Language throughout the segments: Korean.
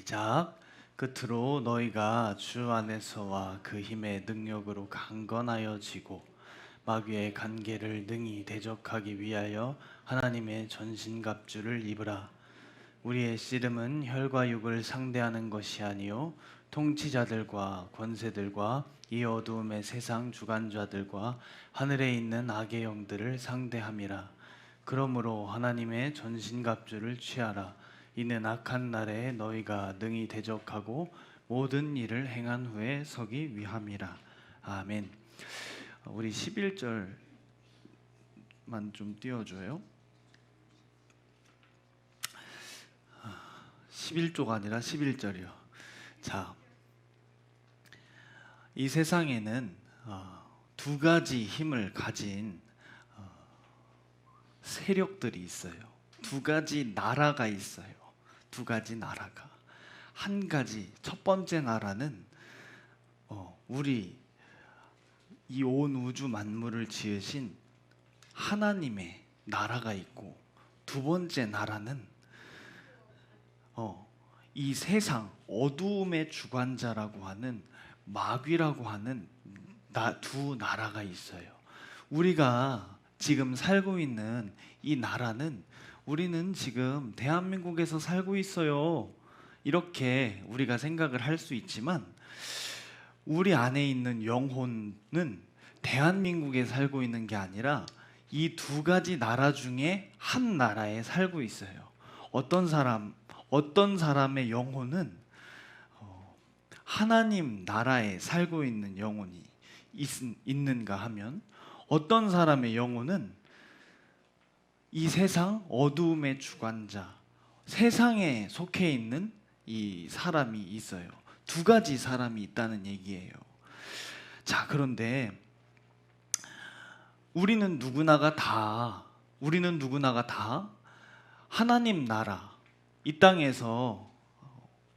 시작. 끝으로 너희가 주 안에서와 그 힘의 능력으로 강건하여지고 마귀의 간계를 능히 대적하기 위하여 하나님의 전신갑주를 입으라. 우리의 씨름은 혈과 육을 상대하는 것이 아니요 통치자들과 권세들과 이 어두움의 세상 주관자들과 하늘에 있는 악의 영들을 상대함이라. 그러므로 하나님의 전신갑주를 취하라. 이는 악한 날에 너희가 능히 대적하고 모든 일을 행한 후에 서기 위함이라. 아멘. 우리 11절만 좀 띄워줘요. 11조가 아니라 11절이요. 자, 이 세상에는 두 가지 힘을 가진 세력들이 있어요. 두 가지 나라가 있어요. 두 가지 나라가. 한 가지, 첫 번째 나라는 우리 이 온 우주 만물을 지으신 하나님의 나라가 있고, 두 번째 나라는 이 세상 어두움의 주관자라고 하는 마귀라고 하는 두 나라가 있어요. 우리가 지금 살고 있는 이 나라는 우리는 지금 대한민국에서 살고 있어요. 이렇게 우리가 생각을 할 수 있지만 우리 안에 있는 영혼은 대한민국에 살고 있는 게 아니라 이 두 가지 나라 중에 한 나라에 살고 있어요. 어떤 사람의 영혼은 하나님 나라에 살고 있는 영혼이 있는가 하면, 어떤 사람의 영혼은 이 세상 어두움의 주관자, 세상에 속해 있는 이 사람이 있어요. 두 가지 사람이 있다는 얘기예요. 자, 그런데 우리는 누구나가 다 하나님 나라, 이 땅에서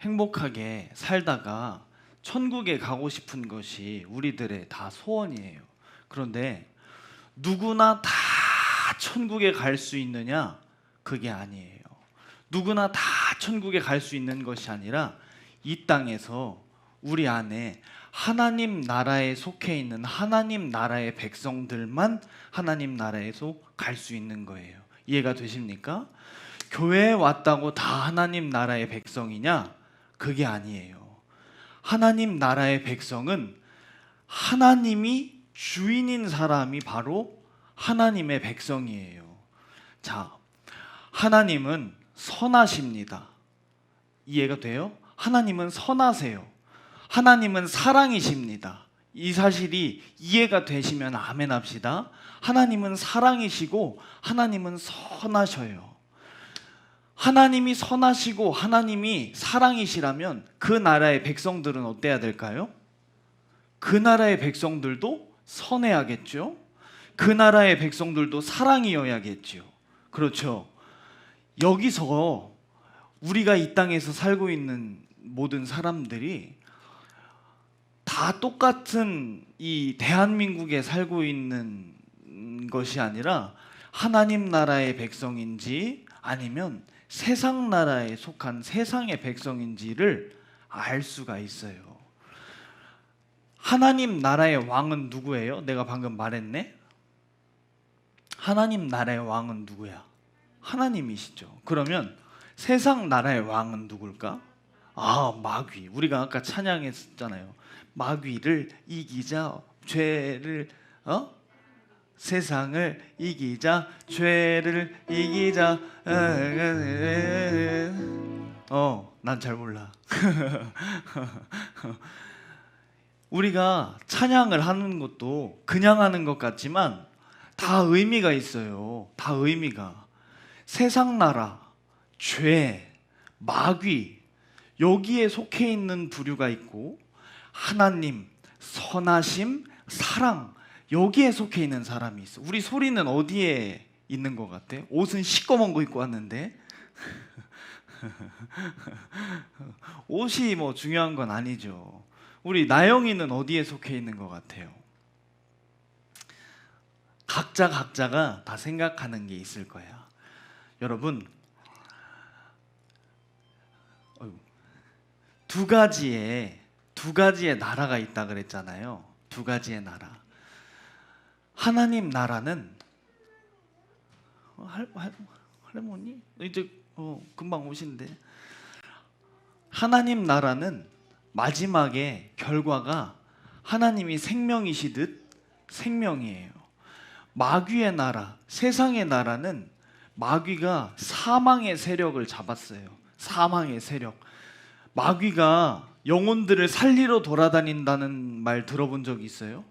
행복하게 살다가 천국에 가고 싶은 것이 우리들의 다 소원이에요. 그런데 누구나 다 천국에 갈 수 있느냐? 그게 아니에요. 누구나 다 천국에 갈 수 있는 것이 아니라 이 땅에서 우리 안에 하나님 나라에 속해 있는 하나님 나라의 백성들만 하나님 나라에서 갈 수 있는 거예요. 이해가 되십니까? 교회에 왔다고 다 하나님 나라의 백성이냐? 그게 아니에요. 하나님 나라의 백성은 하나님이 주인인 사람이 바로 하나님의 백성이에요. 자, 하나님은 선하십니다. 이해가 돼요? 하나님은 선하세요. 하나님은 사랑이십니다. 이 사실이 이해가 되시면 아멘 합시다. 하나님은 사랑이시고 하나님은 선하셔요. 하나님이 선하시고 하나님이 사랑이시라면 그 나라의 백성들은 어때야 될까요? 그 나라의 백성들도 선해야겠죠? 그 나라의 백성들도 사랑이어야겠죠. 그렇죠? 여기서 우리가 이 땅에서 살고 있는 모든 사람들이 다 똑같은 이 대한민국에 살고 있는 것이 아니라 하나님 나라의 백성인지 아니면 세상 나라에 속한 세상의 백성인지를 알 수가 있어요. 하나님 나라의 왕은 누구예요? 내가 방금 말했네. 하나님 나라의 왕은 누구야? 하나님이시죠. 그러면 세상 나라의 왕은 누굴까? 마귀. 우리가 아까 찬양했잖아요. 마귀를 이기자, 죄를 세상을 이기자, 죄를 이기자. 난 잘 몰라. 우리가 찬양을 하는 것도 그냥 하는 것 같지만 다 의미가 있어요. 다 의미가. 세상 나라, 죄, 마귀, 여기에 속해 있는 부류가 있고, 하나님, 선하심, 사랑, 여기에 속해 있는 사람이 있어. 우리 소리는 어디에 있는 것 같아? 옷은 시꺼먼 거 입고 왔는데 옷이 뭐 중요한 건 아니죠. 우리 나영이는 어디에 속해 있는 것 같아요? 각자가 다 생각하는 게 있을 거야. 여러분, 두 가지의 나라가 있다 그랬잖아요. 두 가지의 나라. 하나님 나라는 할머니 이제 금방 오신대. 하나님 나라는 마지막에 결과가 하나님이 생명이시듯 생명이에요. 마귀의 나라, 세상의 나라는 마귀가 사망의 세력을 잡았어요. 사망의 세력. 마귀가 영혼들을 살리러 돌아다닌다는 말 들어본 적 있어요?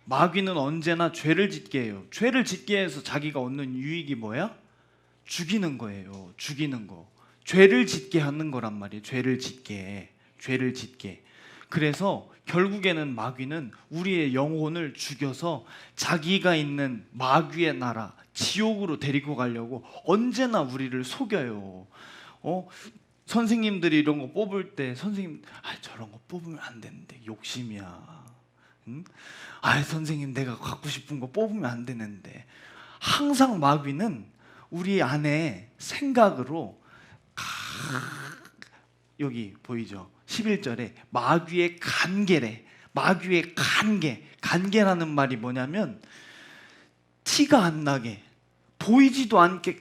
마귀는 언제나 죄를 짓게 해요. 죄를 짓게 해서 자기가 얻는 유익이 뭐야? 죽이는 거예요. 죽이는 거. 죄를 짓게 하는 거란 말이에요. 죄를 짓게. 그래서 결국에는 마귀는 우리의 영혼을 죽여서 자기가 있는 마귀의 나라, 지옥으로 데리고 가려고 언제나 우리를 속여요. 선생님들이 이런 거 뽑을 때 선생님, 저런 거 뽑으면 안 되는데 욕심이야. 응? 선생님 내가 갖고 싶은 거 뽑으면 안 되는데. 항상 마귀는 우리 안에 생각으로 여기 보이죠? 11절에 마귀의 간계래. 마귀의 간계라는 말이 뭐냐면 티가 안 나게 보이지도 않게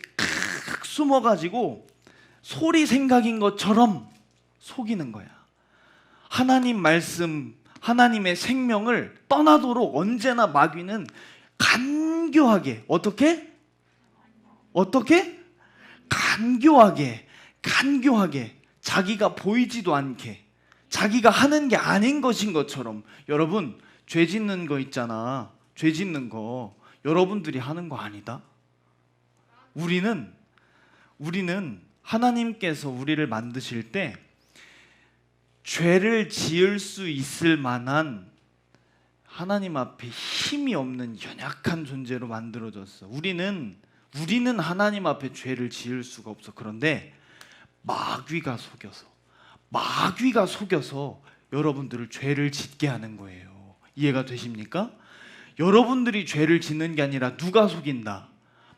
숨어가지고 소리 생각인 것처럼 속이는 거야. 하나님 말씀, 하나님의 생명을 떠나도록 언제나 마귀는 간교하게 어떻게? 간교하게 자기가 보이지도 않게 자기가 하는 게 아닌 것인 것처럼. 여러분, 죄 짓는 거 있잖아. 죄 짓는 거 여러분들이 하는 거 아니다. 우리는 하나님께서 우리를 만드실 때 죄를 지을 수 있을 만한 하나님 앞에 힘이 없는 연약한 존재로 만들어졌어. 우리는 하나님 앞에 죄를 지을 수가 없어. 그런데 마귀가 속여서 여러분들을 죄를 짓게 하는 거예요. 이해가 되십니까? 여러분들이 죄를 짓는 게 아니라 누가 속인다?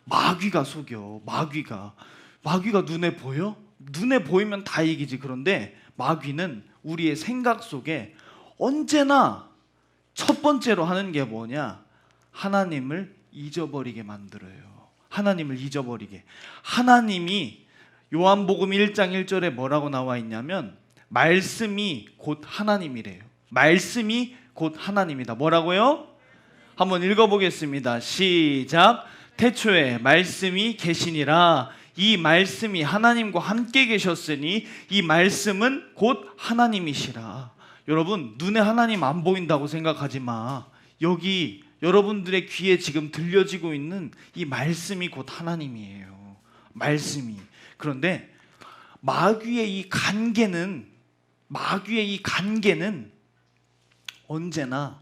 마귀가 속여. 마귀가 눈에 보여? 눈에 보이면 다 이기지. 그런데 마귀는 우리의 생각 속에 언제나 첫 번째로 하는 게 뭐냐? 하나님을 잊어버리게 만들어요. 하나님을 잊어버리게. 하나님이 요한복음 1장 1절에 뭐라고 나와 있냐면 말씀이 곧 하나님이래요. 말씀이 곧 하나님이다. 뭐라고요? 한번 읽어보겠습니다. 시작. 태초에 말씀이 계시니라. 이 말씀이 하나님과 함께 계셨으니 이 말씀은 곧 하나님이시라. 여러분, 눈에 하나님 안 보인다고 생각하지 마. 여기 여러분들의 귀에 지금 들려지고 있는 이 말씀이 곧 하나님이에요. 말씀이. 그런데 마귀의 이 간계는 언제나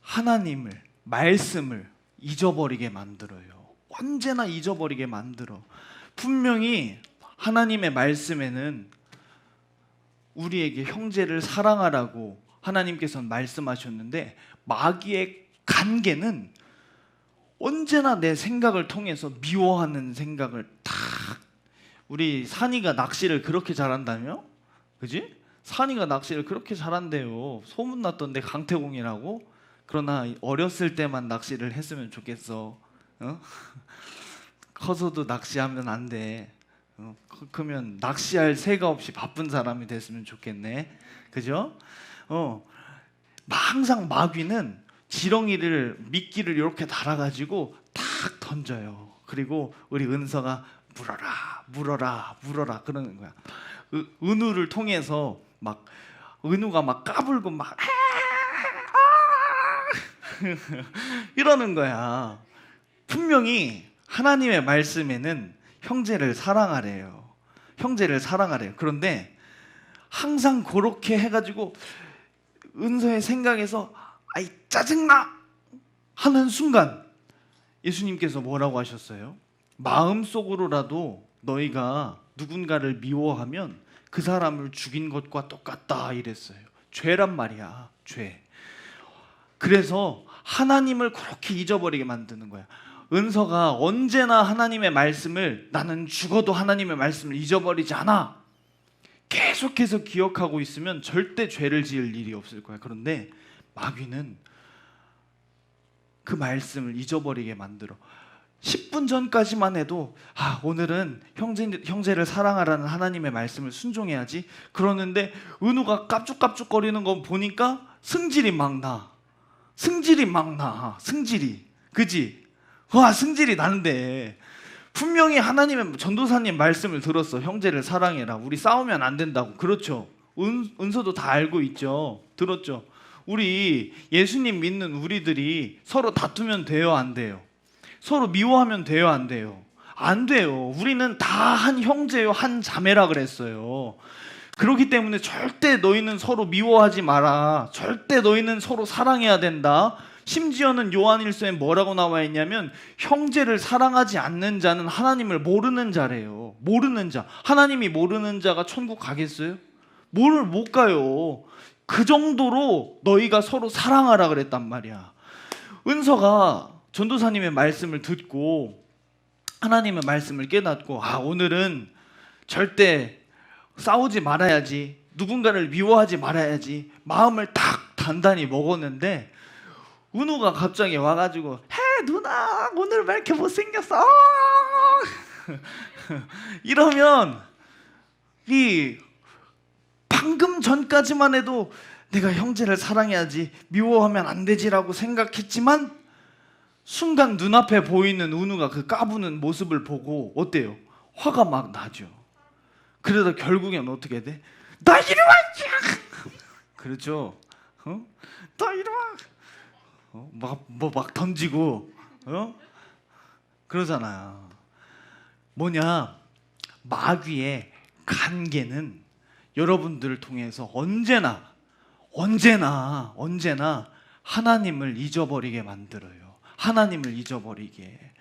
하나님을, 말씀을 잊어버리게 만들어요. 언제나 잊어버리게 만들어. 분명히 하나님의 말씀에는 우리에게 형제를 사랑하라고 하나님께서는 말씀하셨는데 마귀의 간계는 언제나 내 생각을 통해서 미워하는 생각을 우리 산이가 낚시를 그렇게 잘한다며? 그지? 산이가 낚시를 그렇게 잘한대요. 소문났던데 강태공이라고. 그러나 어렸을 때만 낚시를 했으면 좋겠어. 커서도 낚시하면 안 돼. 그러면 낚시할 새가 없이 바쁜 사람이 됐으면 좋겠네. 그죠? 항상 마귀는 지렁이를, 미끼를 이렇게 달아가지고 탁 던져요. 그리고 우리 은서가 물어라 그러는 거야. 은우를 통해서 막 은우가 막 까불고 막 이러는 거야. 분명히 하나님의 말씀에는 형제를 사랑하래요. 그런데 항상 그렇게 해가지고 은서의 생각에서 짜증나 하는 순간 예수님께서 뭐라고 하셨어요? 마음속으로라도 너희가 누군가를 미워하면 그 사람을 죽인 것과 똑같다 이랬어요. 죄란 말이야. 죄. 그래서 하나님을 그렇게 잊어버리게 만드는 거야. 은서가 언제나 하나님의 말씀을, 나는 죽어도 하나님의 말씀을 잊어버리지 않아. 계속해서 기억하고 있으면 절대 죄를 지을 일이 없을 거야. 그런데 마귀는 그 말씀을 잊어버리게 만들어. 10분 전까지만 해도 오늘은 형제를 사랑하라는 하나님의 말씀을 순종해야지. 그러는데 은우가 깝죽깝죽거리는 거 보니까 승질이 막 나. 승질이. 그지? 승질이 나는데 분명히 하나님의 전도사님 말씀을 들었어. 형제를 사랑해라. 우리 싸우면 안 된다고. 그렇죠. 은서도 다 알고 있죠. 들었죠. 우리 예수님 믿는 우리들이 서로 다투면 돼요, 안 돼요? 서로 미워하면 돼요, 안 돼요? 안 돼요. 우리는 다 한 형제요, 한 자매라 그랬어요. 그렇기 때문에 절대 너희는 서로 미워하지 마라. 절대 너희는 서로 사랑해야 된다. 심지어는 요한일서에 뭐라고 나와 있냐면 형제를 사랑하지 않는 자는 하나님을 모르는 자래요. 모르는 자. 하나님이 모르는 자가 천국 가겠어요? 못 가요. 그 정도로 너희가 서로 사랑하라 그랬단 말이야. 은서가 전도사님의 말씀을 듣고 하나님의 말씀을 깨닫고 오늘은 절대 싸우지 말아야지, 누군가를 미워하지 말아야지 마음을 딱 단단히 먹었는데 은우가 갑자기 와가지고 누나 오늘 왜 이렇게 못생겼어? 이러면 이 방금 전까지만 해도 내가 형제를 사랑해야지, 미워하면 안 되지라고 생각했지만 순간 눈앞에 보이는 은우가 그 까부는 모습을 보고 어때요? 화가 막 나죠. 그러다 결국엔 어떻게 돼? 나 이리 와! 그렇죠? 나 이리 와! 막 던지고 그러잖아요. 뭐냐? 마귀의 간계는 여러분들을 통해서 언제나 하나님을 잊어버리게 만들어요. 하나님을 잊어버리게.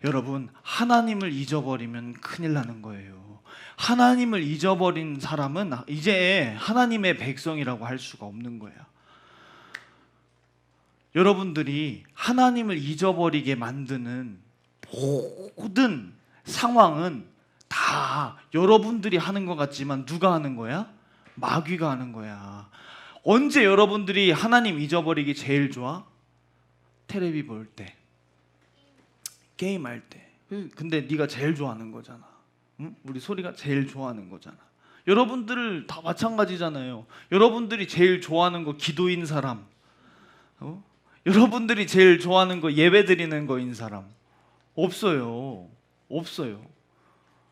여러분, 하나님을 잊어버리면 큰일 나는 거예요. 하나님을 잊어버린 사람은 이제 하나님의 백성이라고 할 수가 없는 거야. 여러분들이 하나님을 잊어버리게 만드는 모든 상황은 다 여러분들이 하는 것 같지만 누가 하는 거야? 마귀가 하는 거야. 언제 여러분들이 하나님 잊어버리기 제일 좋아? 텔레비 볼 때, 게임할 때. 근데 네가 제일 좋아하는 거잖아. 응? 우리 소리가 제일 좋아하는 거잖아. 여러분들 다 마찬가지잖아요. 여러분들이 제일 좋아하는 거 기도인 사람, 여러분들이 제일 좋아하는 거 예배 드리는 거인 사람 없어요.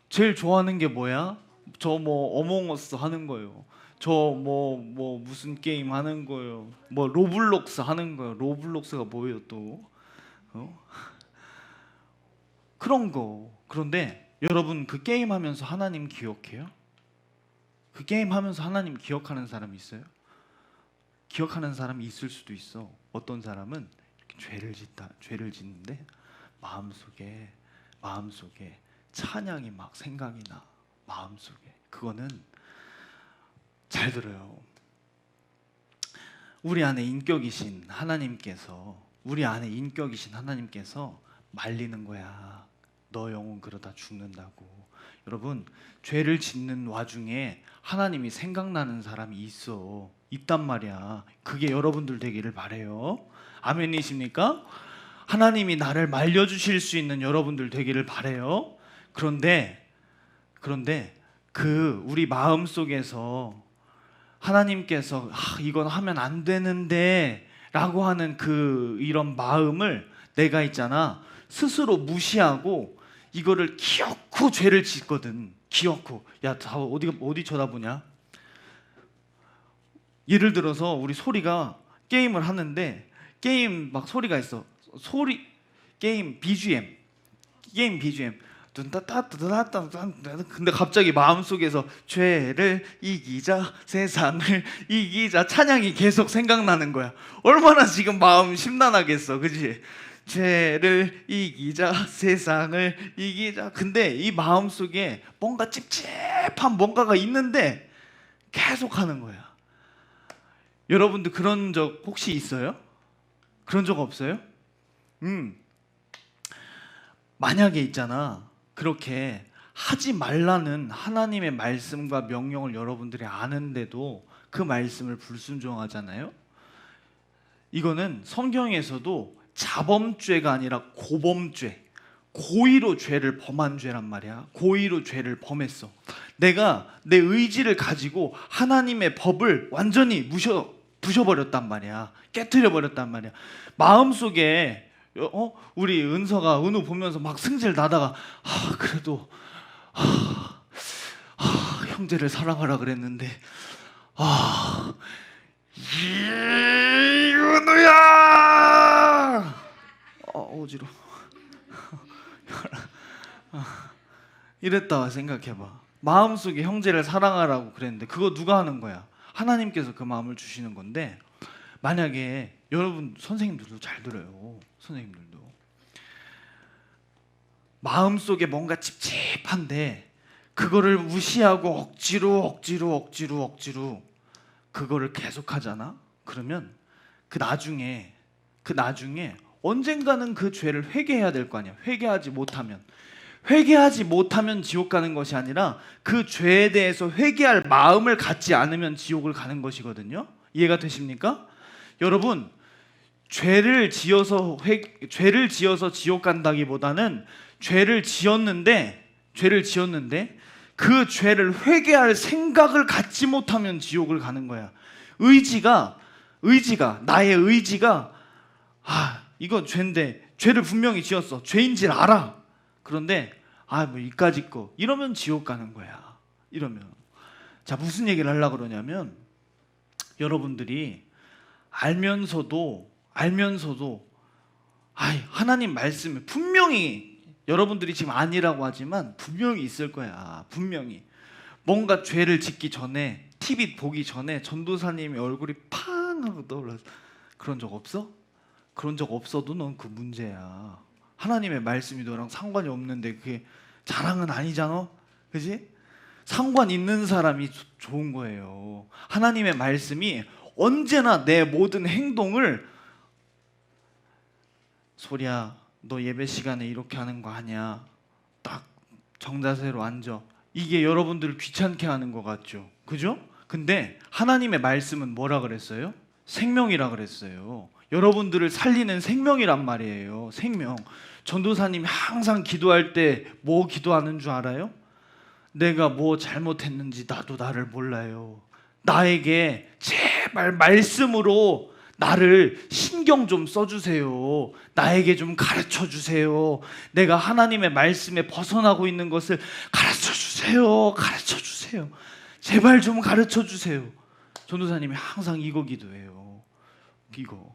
제일 좋아하는 게 뭐야? 저 어몽어스 하는 거예요. 저 무슨 게임 하는 거예요. 로블록스 하는 거예요. 로블록스가 뭐예요 또? 그런 거. 그런데 여러분 그 게임 하면서 하나님 기억해요? 그 게임 하면서 하나님 기억하는 사람 있어요? 기억하는 사람이 있을 수도 있어. 어떤 사람은 이렇게 죄를 짓는데 마음속에 찬양이 막 생각이 나. 마음속에. 그거는 잘 들어요. 우리 안에 인격이신 하나님께서 말리는 거야. 너 영혼 그러다 죽는다고. 여러분, 죄를 짓는 와중에 하나님이 생각나는 사람이 있단 말이야. 그게 여러분들 되기를 바래요. 아멘이십니까? 하나님이 나를 말려주실 수 있는 여러분들 되기를 바래요. 그런데 그 우리 마음 속에서 하나님께서 이건 하면 안 되는데 라고 하는 이런 마음을 내가 있잖아 스스로 무시하고 이거를 기어코 죄를 짓거든. 기어코. 야, 어디 쳐다보냐? 예를 들어서 우리 소리가 게임을 하는데 게임 막 소리가 있어. 게임 BGM. 근데 갑자기 마음속에서 죄를 이기자, 세상을 이기자 찬양이 계속 생각나는 거야. 얼마나 지금 마음 심란하겠어, 그지? 죄를 이기자, 세상을 이기자. 근데 이 마음속에 뭔가 찝찝한 뭔가가 있는데 계속 하는 거야. 여러분들 그런 적 혹시 있어요? 그런 적 없어요? 만약에 있잖아, 그렇게 하지 말라는 하나님의 말씀과 명령을 여러분들이 아는데도 그 말씀을 불순종하잖아요. 이거는 성경에서도 자범죄가 아니라 고범죄, 고의로 죄를 범한 죄란 말이야. 고의로 죄를 범했어. 내가 내 의지를 가지고 하나님의 법을 완전히 부셔버렸단 말이야. 깨트려버렸단 말이야. 마음속에 우리 은우 보면서 막 승질 나다가 그래도 형제를 사랑하라 그랬는데 은우야 어지러워. 이랬다 생각해봐. 마음속에 형제를 사랑하라고 그랬는데 그거 누가 하는 거야? 하나님께서 그 마음을 주시는 건데, 만약에 여러분 선생님들도 잘 들어요. 선생님들도 마음속에 뭔가 찝찝한데 그거를 무시하고 억지로 그거를 계속하잖아. 그러면 그 나중에 언젠가는 그 죄를 회개해야 될 거 아니야. 회개하지 못하면 지옥 가는 것이 아니라 그 죄에 대해서 회개할 마음을 갖지 않으면 지옥을 가는 것이거든요. 이해가 되십니까? 여러분, 죄를 지어서 지옥 간다기보다는 죄를 지었는데 그 죄를 회개할 생각을 갖지 못하면 지옥을 가는 거야. 나의 의지가 이거 죄인데, 죄를 분명히 지었어. 죄인 줄 알아. 그런데 뭐 이까짓 거 이러면 지옥 가는 거야. 이러면. 자, 무슨 얘기를 하려고 그러냐면, 여러분들이 알면서도 하나님 말씀에 분명히, 여러분들이 지금 아니라고 하지만 분명히 있을 거야. 분명히 뭔가 죄를 짓기 전에, TV 보기 전에 전도사님의 얼굴이 팡 하고 떠올라서, 그런 적 없어? 그런 적 없어도 넌 그 문제야. 하나님의 말씀이 너랑 상관이 없는데 그게 자랑은 아니잖아. 그지? 상관 있는 사람이 좋은 거예요. 하나님의 말씀이 언제나 내 모든 행동을, 소리야 너 예배 시간에 이렇게 하는 거 아니야, 딱 정자세로 앉아, 이게 여러분들을 귀찮게 하는 것 같죠. 그죠? 근데 하나님의 말씀은 뭐라 그랬어요? 생명이라 그랬어요. 여러분들을 살리는 생명이란 말이에요. 생명. 전도사님이 항상 기도할 때 뭐 기도하는 줄 알아요? 내가 뭐 잘못했는지 나도 나를 몰라요. 나에게 제발 말씀으로 나를 신경 좀 써주세요. 나에게 좀 가르쳐 주세요. 내가 하나님의 말씀에 벗어나고 있는 것을 가르쳐 주세요. 제발 좀 가르쳐 주세요. 전도사님이 항상 이거 기도해요. 이거.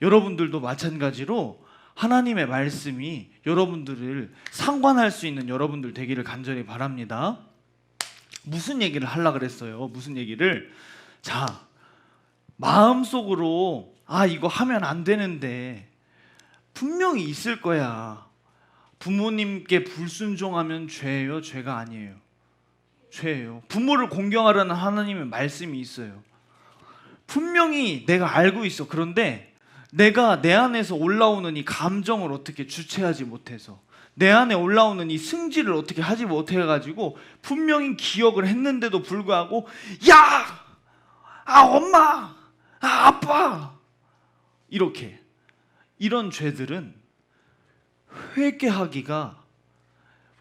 여러분들도 마찬가지로 하나님의 말씀이 여러분들을 상관할 수 있는 여러분들 되기를 간절히 바랍니다. 무슨 얘기를 하려고 그랬어요? 무슨 얘기를? 자, 마음속으로 이거 하면 안 되는데 분명히 있을 거야. 부모님께 불순종하면 죄예요? 죄가 아니에요? 죄예요. 부모를 공경하라는 하나님의 말씀이 있어요. 분명히 내가 알고 있어. 그런데 내가 내 안에서 올라오는 이 감정을 어떻게 주체하지 못해서, 내 안에 올라오는 이 승질을 어떻게 하지 못해가지고 분명히 기억을 했는데도 불구하고 엄마, 아빠, 이런 죄들은 회개하기가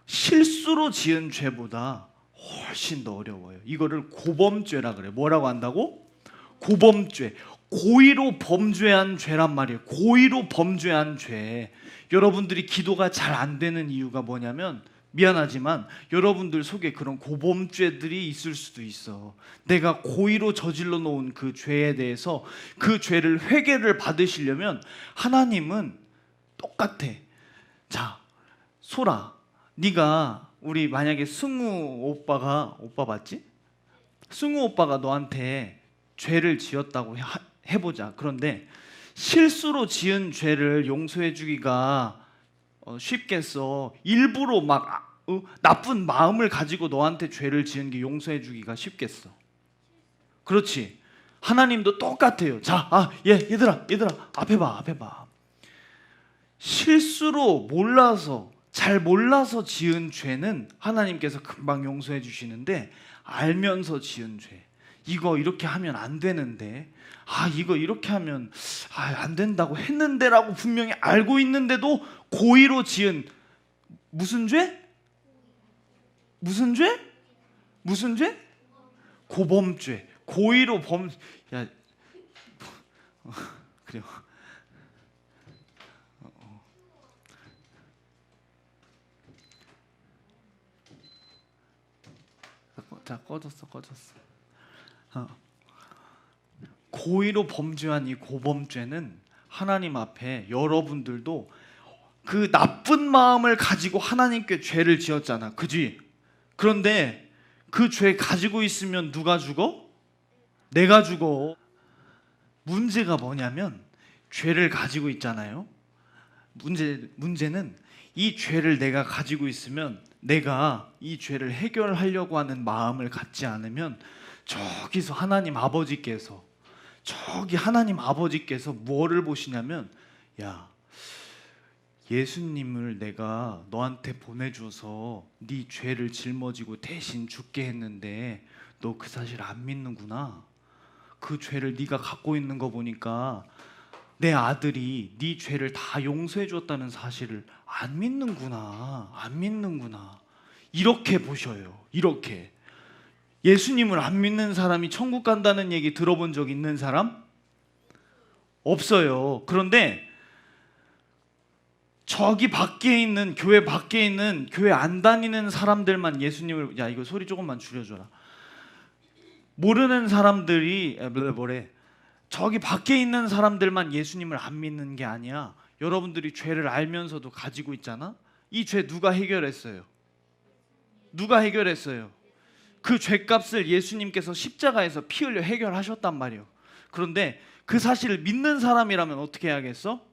실수로 지은 죄보다 훨씬 더 어려워요. 이거를 고범죄라 그래요. 뭐라고 한다고? 고범죄. 고의로 범죄한 죄란 말이에요. 고의로 범죄한 죄. 여러분들이 기도가 잘 안 되는 이유가 뭐냐면, 미안하지만 여러분들 속에 그런 고범죄들이 있을 수도 있어. 내가 고의로 저질러 놓은 그 죄에 대해서 그 죄를 회개를 받으시려면 하나님은 똑같아. 자, 소라, 네가 우리 만약에 승우 오빠 맞지? 승우 오빠가 너한테 죄를 지었다고 해보자. 그런데 실수로 지은 죄를 용서해 주기가 쉽겠어? 일부러 막 나쁜 마음을 가지고 너한테 죄를 지은 게 용서해 주기가 쉽겠어? 그렇지. 하나님도 똑같아요. 자, 얘들아 앞에 봐. 실수로 몰라서 잘 몰라서 지은 죄는 하나님께서 금방 용서해 주시는데, 알면서 지은 죄, 이거 이렇게 하면 안 되는데, 이거 이렇게 하면 안 된다고 했는데 라고 분명히 알고 있는데도 고의로 지은 무슨 죄? 무슨 죄? 무슨 죄? 고범죄. 고의로 그래요. 자, 꺼졌어. 고의로 범죄한 이 고범죄는 하나님 앞에 여러분들도 그 나쁜 마음을 가지고 하나님께 죄를 지었잖아, 그지? 그런데 그 죄 가지고 있으면 누가 죽어? 내가 죽어. 문제가 뭐냐면, 죄를 가지고 있잖아요. 문제는 이 죄를 내가 가지고 있으면, 내가 이 죄를 해결하려고 하는 마음을 갖지 않으면, 저기서 하나님 아버지께서 뭐를 보시냐면, 야, 예수님을 내가 너한테 보내줘서 네 죄를 짊어지고 대신 죽게 했는데 너 그 사실 안 믿는구나. 그 죄를 네가 갖고 있는 거 보니까 내 아들이 네 죄를 다 용서해 줬다는 사실을 안 믿는구나. 이렇게 보셔요. 이렇게. 예수님을 안 믿는 사람이 천국 간다는 얘기 들어본 적 있는 사람? 없어요. 그런데 저기 밖에 있는, 교회 밖에 있는, 교회 안 다니는 사람들만 예수님을, 야, 이거 소리 조금만 줄여줘라. 모르는 사람들이 저기 밖에 있는 사람들만 예수님을 안 믿는 게 아니야. 여러분들이 죄를 알면서도 가지고 있잖아. 이 죄 누가 해결했어요? 그 죄값을 예수님께서 십자가에서 피 흘려 해결하셨단 말이에요. 그런데 그 사실을 믿는 사람이라면 어떻게 해야겠어?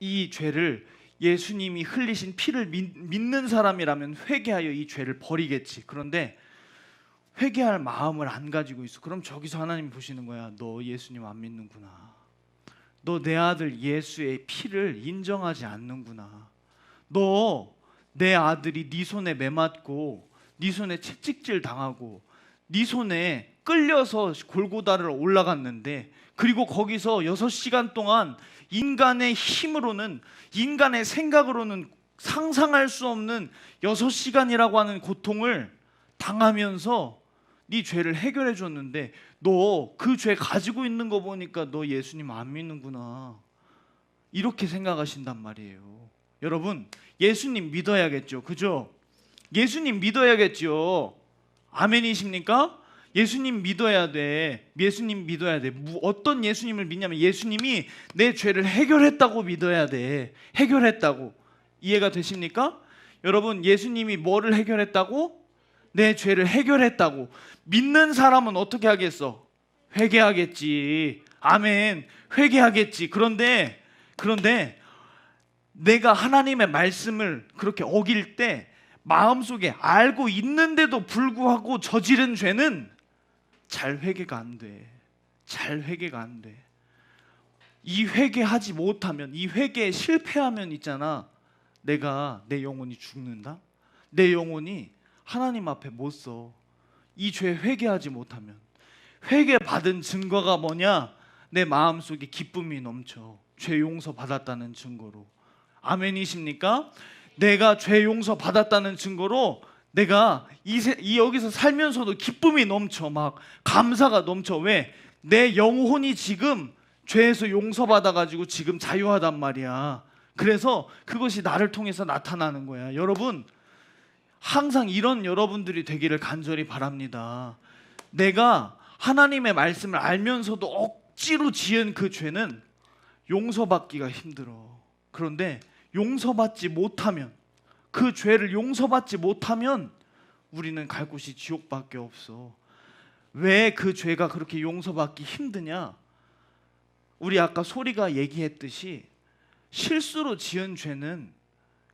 이 죄를, 예수님이 흘리신 피를 믿는 사람이라면 회개하여 이 죄를 버리겠지. 그런데 회개할 마음을 안 가지고 있어. 그럼 저기서 하나님 보시는 거야. 너 예수님 안 믿는구나. 너 내 아들 예수의 피를 인정하지 않는구나. 너 내 아들이 네 손에 매맞고 네 손에 채찍질 당하고 네 손에 끌려서 골고다를 올라갔는데, 그리고 거기서 6시간 동안 인간의 힘으로는, 인간의 생각으로는 상상할 수 없는 6시간이라고 하는 고통을 당하면서 네 죄를 해결해 줬는데, 너 그 죄 가지고 있는 거 보니까 너 예수님 안 믿는구나. 이렇게 생각하신단 말이에요. 여러분, 예수님 믿어야겠죠. 그죠? 예수님 믿어야겠죠. 아멘이십니까? 예수님 믿어야 돼. 어떤 예수님을 믿냐면, 예수님이 내 죄를 해결했다고 믿어야 돼. 해결했다고. 이해가 되십니까? 여러분, 예수님이 뭐를 해결했다고? 내 죄를 해결했다고 믿는 사람은 어떻게 하겠어? 회개하겠지. 아멘. 회개하겠지. 그런데 내가 하나님의 말씀을 그렇게 어길 때 마음속에 알고 있는데도 불구하고 저지른 죄는 잘 회개가 안 돼. 이 회개하지 못하면, 이 회개에 실패하면 있잖아, 내 영혼이 죽는다. 내 영혼이 하나님 앞에 못 서. 이 죄 회개하지 못하면. 회개 받은 증거가 뭐냐? 내 마음속에 기쁨이 넘쳐. 죄 용서 받았다는 증거로. 아멘이십니까? 내가 죄 용서 받았다는 증거로 내가 여기서 살면서도 기쁨이 넘쳐. 막 감사가 넘쳐. 왜? 내 영혼이 지금 죄에서 용서받아가지고 지금 자유하단 말이야. 그래서 그것이 나를 통해서 나타나는 거야. 여러분, 항상 이런 여러분들이 되기를 간절히 바랍니다. 내가 하나님의 말씀을 알면서도 억지로 지은 그 죄는 용서받기가 힘들어. 그런데 용서받지 못하면, 그 죄를 용서받지 못하면 우리는 갈 곳이 지옥밖에 없어. 왜 그 죄가 그렇게 용서받기 힘드냐? 우리 아까 소리가 얘기했듯이, 실수로 지은 죄는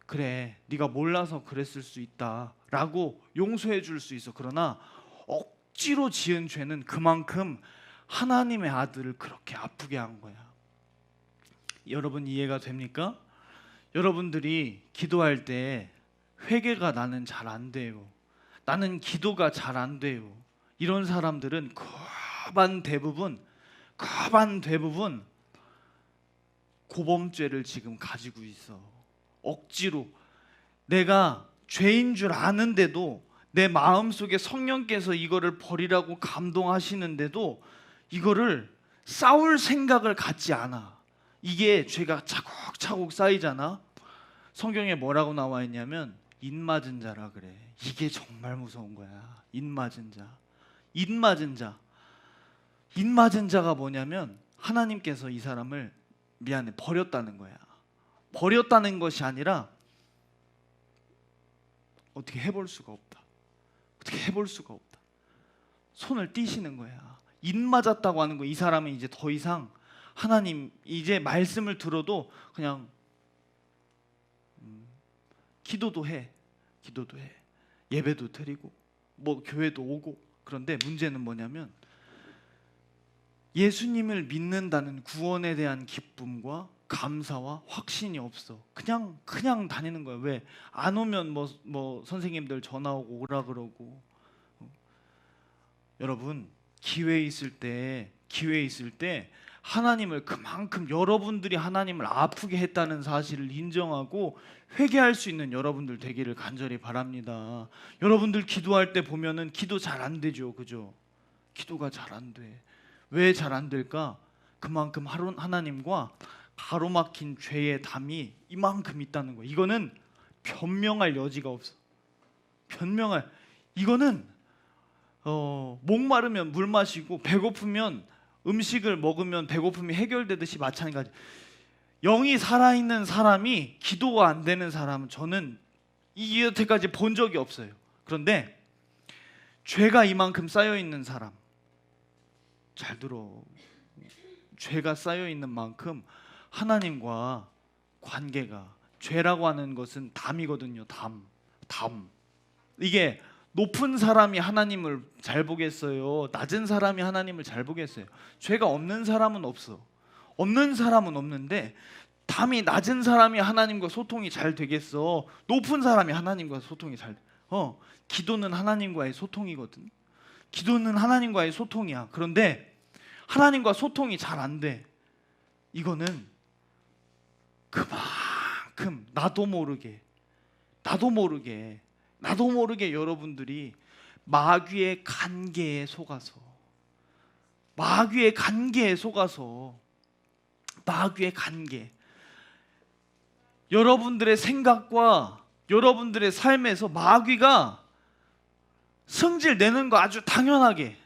그래, 네가 몰라서 그랬을 수 있다 라고 용서해 줄 수 있어. 그러나 억지로 지은 죄는 그만큼 하나님의 아들을 그렇게 아프게 한 거야. 여러분, 이해가 됩니까? 여러분들이 기도할 때 회개가 나는 잘 안 돼요. 나는 기도가 잘 안 돼요. 이런 사람들은 거반 대부분 고범죄를 지금 가지고 있어. 억지로 내가 죄인 줄 아는데도 내 마음속에 성령께서 이거를 버리라고 감동하시는데도 이거를 싸울 생각을 갖지 않아. 이게 죄가 차곡차곡 쌓이잖아. 성경에 뭐라고 나와 있냐면 인맞은 자라 그래. 이게 정말 무서운 거야. 인맞은 자. 인맞은 자가 뭐냐면 하나님께서 이 사람을 버렸다는 거야. 버렸다는 것이 아니라 어떻게 해볼 수가 없다. 손을 띄시는 거야. 인맞았다고 하는 거. 이 사람은 이제 더 이상 하나님 이제 말씀을 들어도 그냥 기도도 해. 예배도 드리고 뭐 교회도 오고. 그런데 문제는 뭐냐면 예수님을 믿는다는 구원에 대한 기쁨과 감사와 확신이 없어. 그냥 다니는 거야. 왜? 안 오면 뭐 선생님들 전화 오고 오라 그러고. 여러분, 기회 있을 때 하나님을 그만큼 여러분들이 하나님을 아프게 했다는 사실을 인정하고 회개할 수 있는 여러분들 되기를 간절히 바랍니다. 여러분들 기도할 때 보면은 기도 잘 안 되죠. 그죠? 기도가 잘 안 돼. 왜 잘 안 될까? 그만큼 하나님과 가로막힌 죄의 담이 이만큼 있다는 거예요. 이거는 변명할 여지가 없어. 이거는 목마르면 물 마시고 배고프면 음식을 먹으면 배고픔이 해결되듯이 마찬가지. 영이 살아있는 사람이 기도가 안 되는 사람은 저는 여태까지 본 적이 없어요. 그런데 죄가 이만큼 쌓여있는 사람, 잘 들어. 죄가 쌓여있는 만큼 하나님과 관계가, 죄라고 하는 것은 담이거든요. 담. 이게 높은 사람이 하나님을 잘 보겠어요? 낮은 사람이 하나님을 잘 보겠어요? 죄가 없는 사람은 없어. 없는 사람은 없는데 담이 낮은 사람이 하나님과 소통이 잘 되겠어? 높은 사람이 하나님과 소통이 잘 돼. 기도는 하나님과의 소통이거든. 기도는 하나님과의 소통이야. 그런데 하나님과 소통이 잘 안 돼. 이거는 그만큼 나도 모르게 여러분들이 마귀의 간계에 속아서 여러분들의 생각과 여러분들의 삶에서 마귀가 성질 내는 거 아주 당연하게,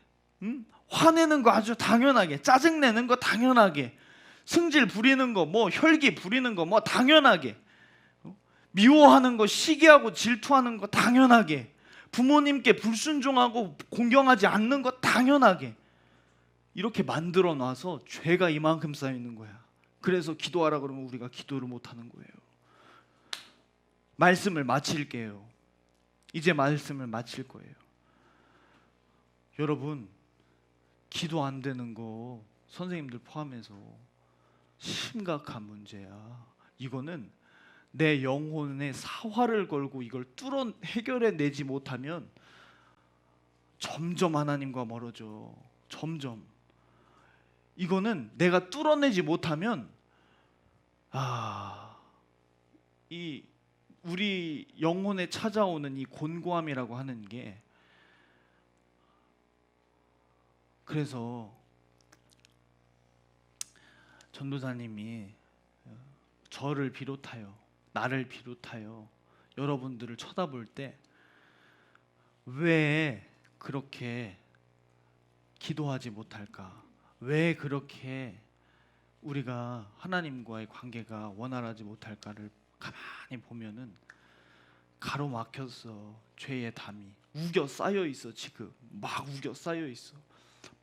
화내는 거 아주 당연하게, 짜증내는 거 당연하게, 승질 부리는 거, 혈기 부리는 거 당연하게, 미워하는 거, 시기하고 질투하는 거 당연하게, 부모님께 불순종하고 공경하지 않는 거 당연하게, 이렇게 만들어 놔서 죄가 이만큼 쌓여 있는 거야. 그래서 기도하라 그러면 우리가 기도를 못 하는 거예요. 말씀을 마칠게요. 이제 말씀을 마칠 거예요. 여러분, 기도 안 되는 거 선생님들 포함해서 심각한 문제야. 이거는 내 영혼에 사활을 걸고 이걸 해결해 내지 못하면 점점 하나님과 멀어져. 점점. 이거는 내가 뚫어내지 못하면 이 우리 영혼에 찾아오는 이 곤고함이라고 하는 게, 그래서 전도사님이 저를 비롯하여, 나를 비롯하여 여러분들을 쳐다볼 때 왜 그렇게 기도하지 못할까? 왜 그렇게 우리가 하나님과의 관계가 원활하지 못할까를 가만히 보면은 가로막혔어. 죄의 담이 우겨 쌓여 있어. 지금 막 우겨 쌓여 있어.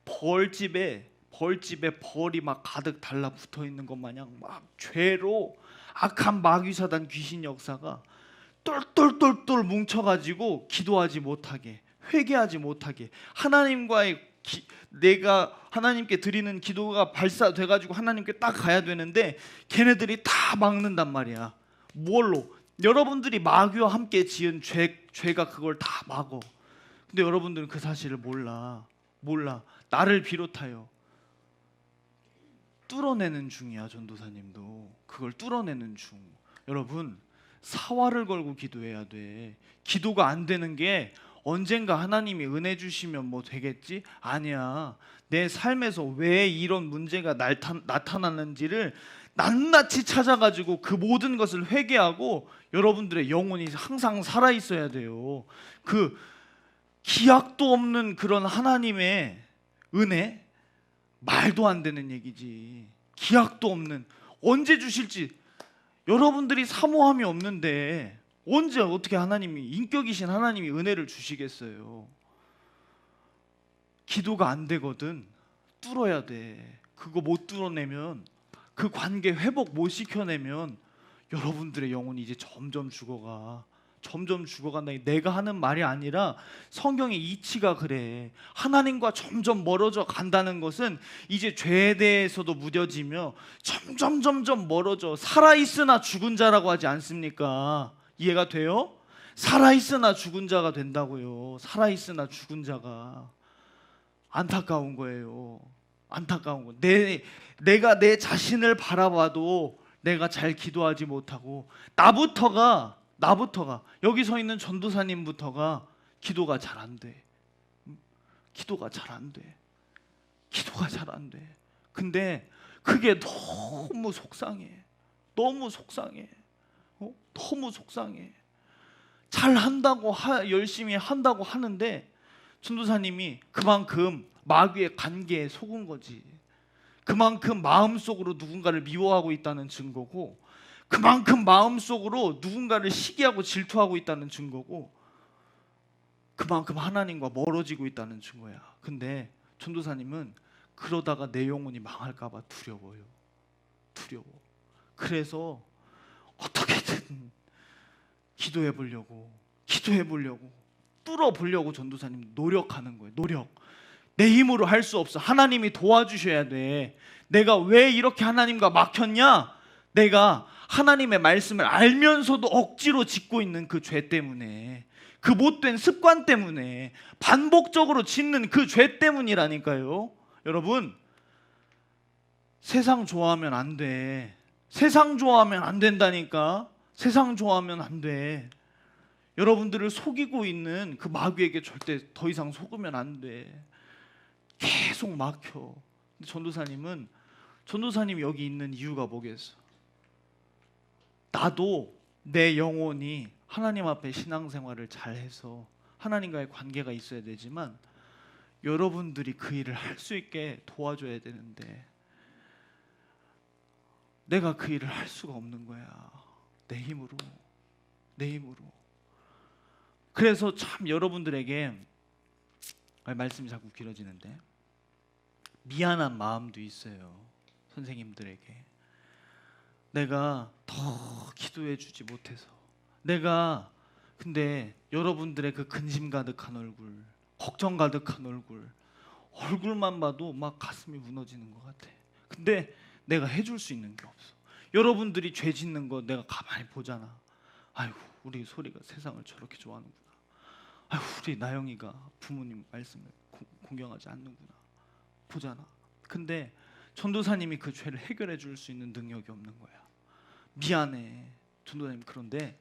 벌집에 벌이 막 가득 달라붙어 있는 것 마냥 막 죄로 악한 마귀사단 귀신 역사가 똘똘똘똘 뭉쳐가지고 기도하지 못하게, 회개하지 못하게, 내가 하나님께 드리는 기도가 발사돼가지고 하나님께 딱 가야 되는데 걔네들이 다 막는단 말이야. 뭘로? 여러분들이 마귀와 함께 지은 죄가 그걸 다 막어. 근데 여러분들은 그 사실을 몰라. 나를 비롯하여 뚫어내는 중이야. 전도사님도 그걸 뚫어내는 중. 여러분, 사활을 걸고 기도해야 돼. 기도가 안 되는 게 언젠가 하나님이 은혜 주시면 뭐 되겠지? 아니야. 내 삶에서 왜 이런 문제가 나타나는지를 낱낱이 찾아가지고 그 모든 것을 회개하고 여러분들의 영혼이 항상 살아 있어야 돼요. 그 기약도 없는 그런 하나님의 은혜, 말도 안 되는 얘기지. 기약도 없는, 언제 주실지 여러분들이 사모함이 없는데 언제 어떻게 하나님이, 인격이신 하나님이 은혜를 주시겠어요? 기도가 안 되거든. 뚫어야 돼. 그거 못 뚫어내면, 그 관계 회복 못 시켜내면 여러분들의 영혼이 이제 점점 죽어간다. 내가 하는 말이 아니라 성경의 이치가 그래. 하나님과 점점 멀어져 간다는 것은 이제 죄에 대해서도 무뎌지며 점점 멀어져. 살아있으나 죽은 자라고 하지 않습니까? 이해가 돼요? 살아있으나 죽은 자가 된다고요. 살아있으나 죽은 자가. 안타까운 거예요. 안타까운 거. 내가 내 자신을 바라봐도 내가 잘 기도하지 못하고 나부터가 여기 서 있는 전도사님부터가 기도가 잘 안 돼. 기도가 잘 안 돼. 근데 그게 너무 속상해. 너무 속상해. 잘한다고 열심히 한다고 하는데 전도사님이 그만큼 마귀의 관계에 속은 거지. 그만큼 마음속으로 누군가를 미워하고 있다는 증거고, 그만큼 마음속으로 누군가를 시기하고 질투하고 있다는 증거고, 그만큼 하나님과 멀어지고 있다는 증거야. 근데 전도사님은 그러다가 내 영혼이 망할까 봐 두려워. 그래서 어떻게든 기도해 보려고 뚫어보려고 전도사님 노력하는 거예요. 내 힘으로 할 수 없어. 하나님이 도와주셔야 돼. 내가 왜 이렇게 하나님과 막혔냐? 내가 하나님의 말씀을 알면서도 억지로 짓고 있는 그 죄 때문에, 그 못된 습관 때문에, 반복적으로 짓는 그 죄 때문이라니까요. 여러분, 세상 좋아하면 안 돼. 세상 좋아하면 안 된다니까. 세상 좋아하면 안 돼. 여러분들을 속이고 있는 그 마귀에게 절대 더 이상 속으면 안 돼. 계속 막혀. 근데 전도사님 여기 있는 이유가 뭐겠어? 나도 내 영혼이 하나님 앞에 신앙생활을 잘해서 하나님과의 관계가 있어야 되지만 여러분들이 그 일을 할 수 있게 도와줘야 되는데 내가 그 일을 할 수가 없는 거야. 내 힘으로. 그래서 참 여러분들에게, 말씀이 자꾸 길어지는데, 미안한 마음도 있어요. 선생님들에게 내가 더 기도해 주지 못해서, 근데 여러분들의 그 근심 가득한 얼굴, 걱정 가득한 얼굴만 봐도 막 가슴이 무너지는 것 같아. 근데 내가 해줄 수 있는 게 없어. 여러분들이 죄 짓는 거 내가 가만히 보잖아. 아이고, 우리 소리가 세상을 저렇게 좋아하는구나. 아이고, 우리 나영이가 부모님 말씀을 공경하지 않는구나. 보잖아. 근데 전도사님이 그 죄를 해결해 줄 수 있는 능력이 없는 거야. 미안해, 전도사님. 그런데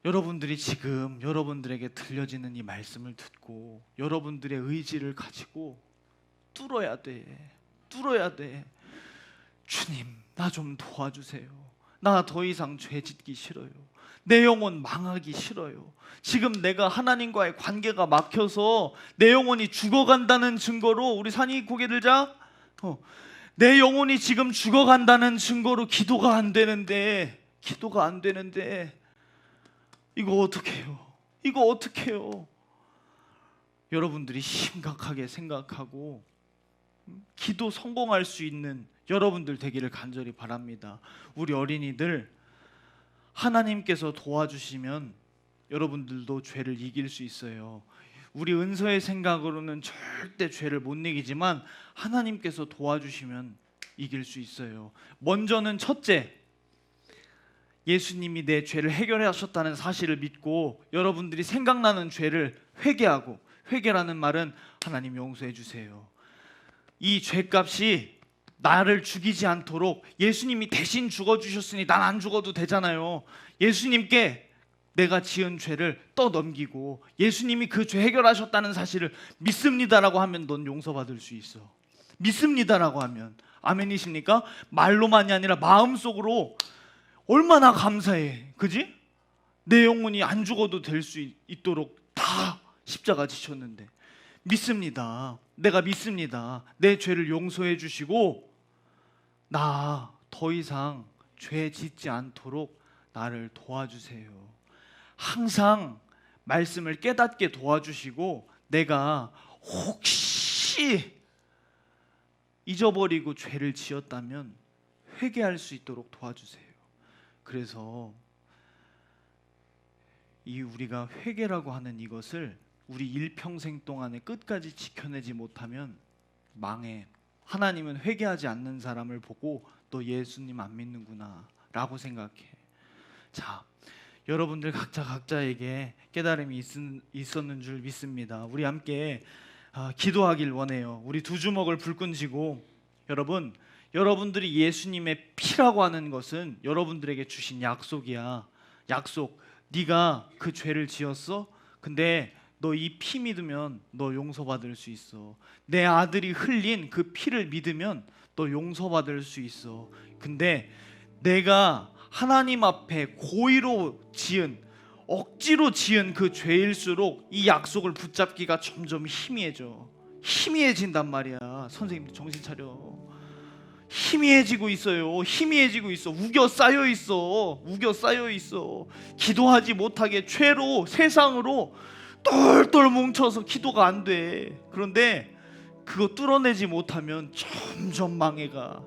여러분들이 지금 여러분들에게 들려지는 이 말씀을 듣고 여러분들의 의지를 가지고 뚫어야 돼. 주님, 나 좀 도와주세요. 나 더 이상 죄 짓기 싫어요. 내 영혼 망하기 싫어요. 지금 내가 하나님과의 관계가 막혀서 내 영혼이 죽어간다는 증거로, 우리 산이 고개 들자. 내 영혼이 지금 죽어간다는 증거로 기도가 안 되는데 이거 어떡해요? 여러분들이 심각하게 생각하고 기도 성공할 수 있는 여러분들 되기를 간절히 바랍니다. 우리 어린이들, 하나님께서 도와주시면 여러분들도 죄를 이길 수 있어요. 우리 은서의 생각으로는 절대 죄를 못 이기지만 하나님께서 도와주시면 이길 수 있어요. 먼저는 첫째, 예수님이 내 죄를 해결하셨다는 사실을 믿고 여러분들이 생각나는 죄를 회개하고, 회개라는 말은 하나님 용서해 주세요. 이 죄값이 나를 죽이지 않도록 예수님이 대신 죽어주셨으니 난 안 죽어도 되잖아요. 예수님께 내가 지은 죄를 떠넘기고 예수님이 그 죄 해결하셨다는 사실을 믿습니다라고 하면 넌 용서받을 수 있어. 믿습니다라고 하면. 아멘이십니까? 말로만이 아니라 마음속으로 얼마나 감사해, 그지? 내 영혼이 안 죽어도 될 수 있도록 다 십자가 지셨는데 믿습니다. 내가 믿습니다. 내 죄를 용서해 주시고 나 더 이상 죄 짓지 않도록 나를 도와주세요. 항상 말씀을 깨닫게 도와주시고 내가 혹시 잊어버리고 죄를 지었다면 회개할 수 있도록 도와주세요. 그래서 이 우리가 회개라고 하는 이것을 우리 일평생 동안에 끝까지 지켜내지 못하면 망해. 하나님은 회개하지 않는 사람을 보고 너 예수님 안 믿는구나 라고 생각해. 자, 여러분들 각자에게 깨달음이 있었는 줄 믿습니다. 우리 함께 기도하길 원해요. 우리 두 주먹을 불끈 쥐고, 여러분들이 예수님의 피라고 하는 것은 여러분들에게 주신 약속이야. 약속. 네가 그 죄를 지었어? 근데 너 이 피 믿으면 너 용서받을 수 있어. 내 아들이 흘린 그 피를 믿으면 너 용서받을 수 있어. 근데 내가 하나님 앞에 고의로 지은, 억지로 지은 그 죄일수록 이 약속을 붙잡기가 점점 희미해진단 말이야. 선생님들 정신 차려. 희미해지고 있어요. 희미해지고 있어. 우겨 쌓여 있어. 기도하지 못하게 죄로, 세상으로 똘똘 뭉쳐서 기도가 안 돼. 그런데 그거 뚫어내지 못하면 점점 망해가.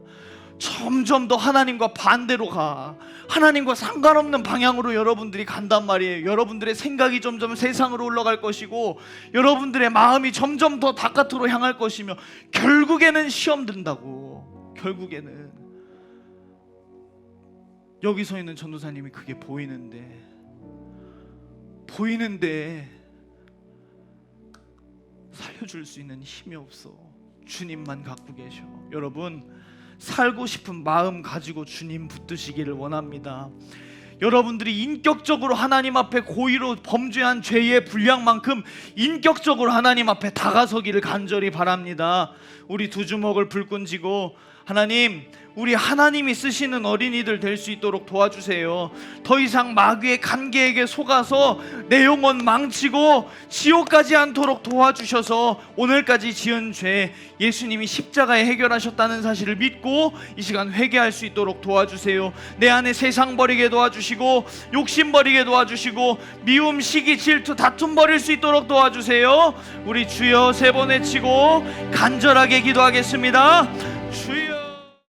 점점 더 하나님과 반대로 가. 하나님과 상관없는 방향으로 여러분들이 간단 말이에요. 여러분들의 생각이 점점 세상으로 올라갈 것이고 여러분들의 마음이 점점 더 바깥으로 향할 것이며 결국에는 시험 든다고. 결국에는 여기 서 있는 전도사님이 그게 보이는데 살려줄 수 있는 힘이 없어. 주님만 갖고 계셔. 여러분, 살고 싶은 마음 가지고 주님 붙드시기를 원합니다. 여러분들이 인격적으로 하나님 앞에 고의로 범죄한 죄의 분량만큼 인격적으로 하나님 앞에 다가서기를 간절히 바랍니다. 우리 두 주먹을 불끈 쥐고 하나님, 우리 하나님이 쓰시는 어린이들 될 수 있도록 도와주세요. 더 이상 마귀의 간계에게 속아서 내 영혼 망치고 지옥 가지 않도록 도와주셔서 오늘까지 지은 죄 예수님이 십자가에 해결하셨다는 사실을 믿고 이 시간 회개할 수 있도록 도와주세요. 내 안에 세상 버리게 도와주시고 욕심 버리게 도와주시고 미움, 시기, 질투, 다툼 버릴 수 있도록 도와주세요. 우리 주여 세 번 외치고 간절하게 기도하겠습니다. 주여.